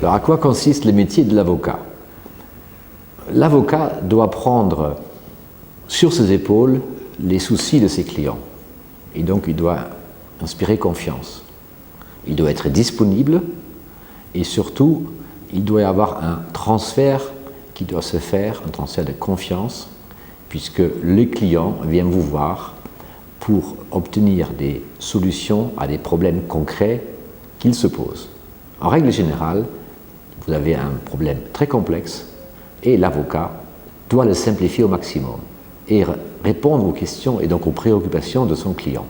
Alors, à quoi consiste le métier de l'avocat? L'avocat doit prendre sur ses épaules les soucis de ses clients. Et donc, il doit inspirer confiance. Il doit être disponible et surtout, il doit y avoir un transfert qui doit se faire, un transfert de confiance, puisque les clients viennent vous voir pour obtenir des solutions à des problèmes concrets qu'ils se posent. En règle générale, vous avez un problème très complexe et l'avocat doit le simplifier au maximum et répondre aux questions et donc aux préoccupations de son client.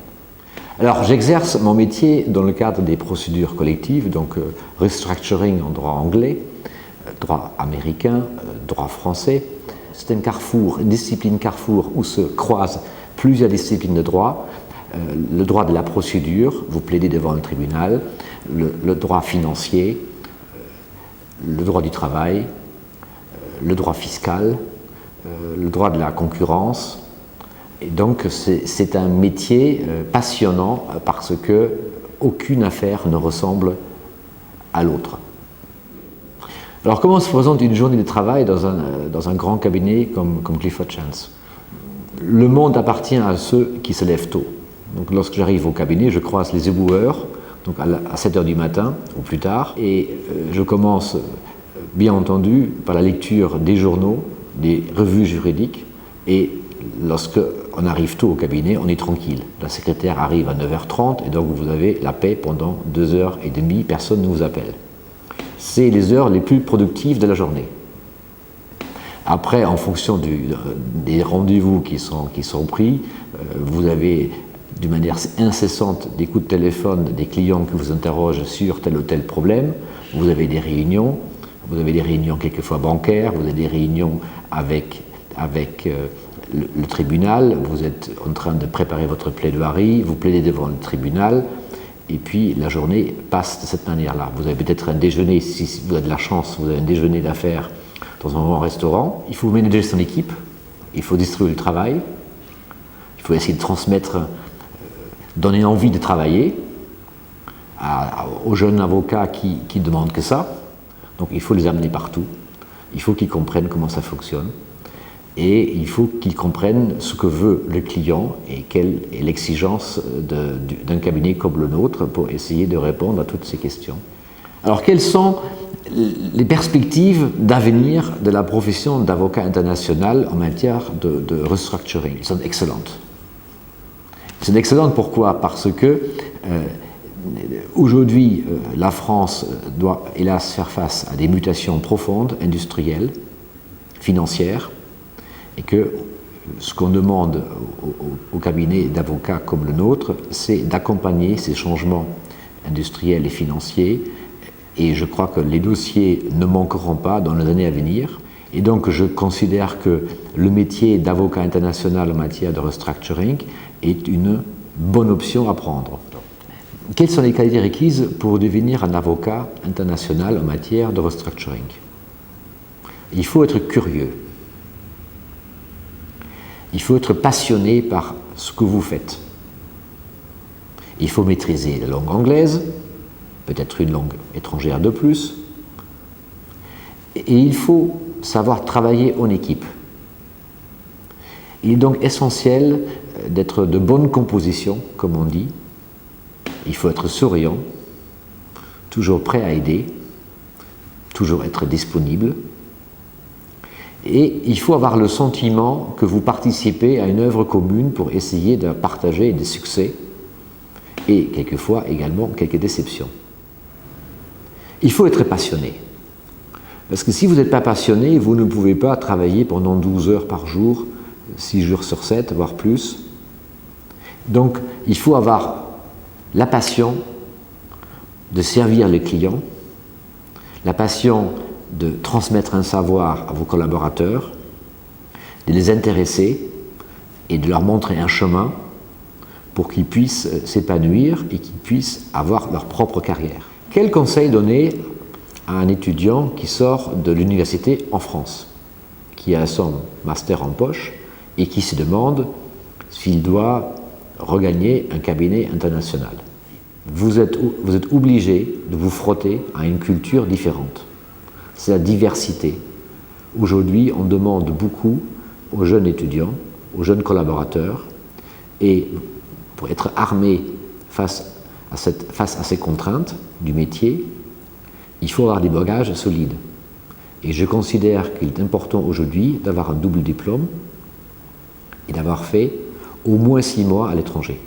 Alors, j'exerce mon métier dans le cadre des procédures collectives, donc restructuring en droit anglais, droit américain, droit français. C'est un carrefour, une discipline carrefour où se croisent plusieurs disciplines de droit. Le droit de la procédure, vous plaidez devant un tribunal, le droit financier, le droit du travail, le droit fiscal, le droit de la concurrence. Et donc c'est un métier passionnant parce que aucune affaire ne ressemble à l'autre. Alors comment se présente une journée de travail dans un grand cabinet comme Clifford Chance? Le monde appartient à ceux qui se lèvent tôt. Donc lorsque j'arrive au cabinet, je croise les éboueurs, donc à 7 h du matin ou plus tard, et je commence bien entendu par la lecture des journaux, des revues juridiques, et lorsque on arrive tôt au cabinet, on est tranquille. La secrétaire arrive à 9 h 30 et donc vous avez la paix pendant 2 h 30, personne ne vous appelle. C'est les heures les plus productives de la journée. Après, en fonction des rendez-vous qui sont pris, vous avez d'une manière incessante des coups de téléphone des clients qui vous interrogent sur tel ou tel problème. Vous avez des réunions quelquefois bancaires, vous avez des réunions avec le tribunal, vous êtes en train de préparer votre plaidoirie, vous plaidez devant le tribunal, et puis la journée passe de cette manière-là. Vous avez peut-être un déjeuner, si vous avez de la chance, vous avez un déjeuner d'affaires dans un grand restaurant. Il faut manager son équipe, il faut distribuer le travail, il faut essayer de transmettre, donner envie de travailler aux jeunes avocats qui demandent que ça. Donc il faut les amener partout, il faut qu'ils comprennent comment ça fonctionne. Et il faut qu'ils comprennent ce que veut le client et quelle est l'exigence d'un cabinet comme le nôtre pour essayer de répondre à toutes ces questions. Alors, quelles sont les perspectives d'avenir de la profession d'avocat international en matière de restructuring? Elles sont excellentes. Elles sont excellentes pourquoi? Parce que aujourd'hui, la France doit hélas faire face à des mutations profondes, industrielles, financières, et que ce qu'on demande au cabinet d'avocats comme le nôtre, c'est d'accompagner ces changements industriels et financiers, et je crois que les dossiers ne manqueront pas dans les années à venir. Et donc je considère que le métier d'avocat international en matière de restructuring est une bonne option à prendre. Quelles sont les qualités requises pour devenir un avocat international en matière de restructuring? Il faut être curieux. Il faut être passionné par ce que vous faites. Il faut maîtriser la langue anglaise, peut-être une langue étrangère de plus, et il faut savoir travailler en équipe. Il est donc essentiel d'être de bonne composition, comme on dit. Il faut être souriant, toujours prêt à aider, toujours être disponible. Et il faut avoir le sentiment que vous participez à une œuvre commune pour essayer de partager des succès et quelquefois également quelques déceptions. Il faut être passionné. Parce que si vous n'êtes pas passionné, vous ne pouvez pas travailler pendant 12 heures par jour, 6 jours sur 7, voire plus. Donc, il faut avoir la passion de servir les clients, la passion de transmettre un savoir à vos collaborateurs, de les intéresser et de leur montrer un chemin pour qu'ils puissent s'épanouir et qu'ils puissent avoir leur propre carrière. Quel conseil donner à un étudiant qui sort de l'université en France, qui a son master en poche et qui se demande s'il doit regagner un cabinet international? vous êtes obligé de vous frotter à une culture différente. C'est la diversité. Aujourd'hui, on demande beaucoup aux jeunes étudiants, aux jeunes collaborateurs, et pour être armé face à ces contraintes du métier, il faut avoir des bagages solides. Et je considère qu'il est important aujourd'hui d'avoir un double diplôme et d'avoir fait au moins 6 mois à l'étranger.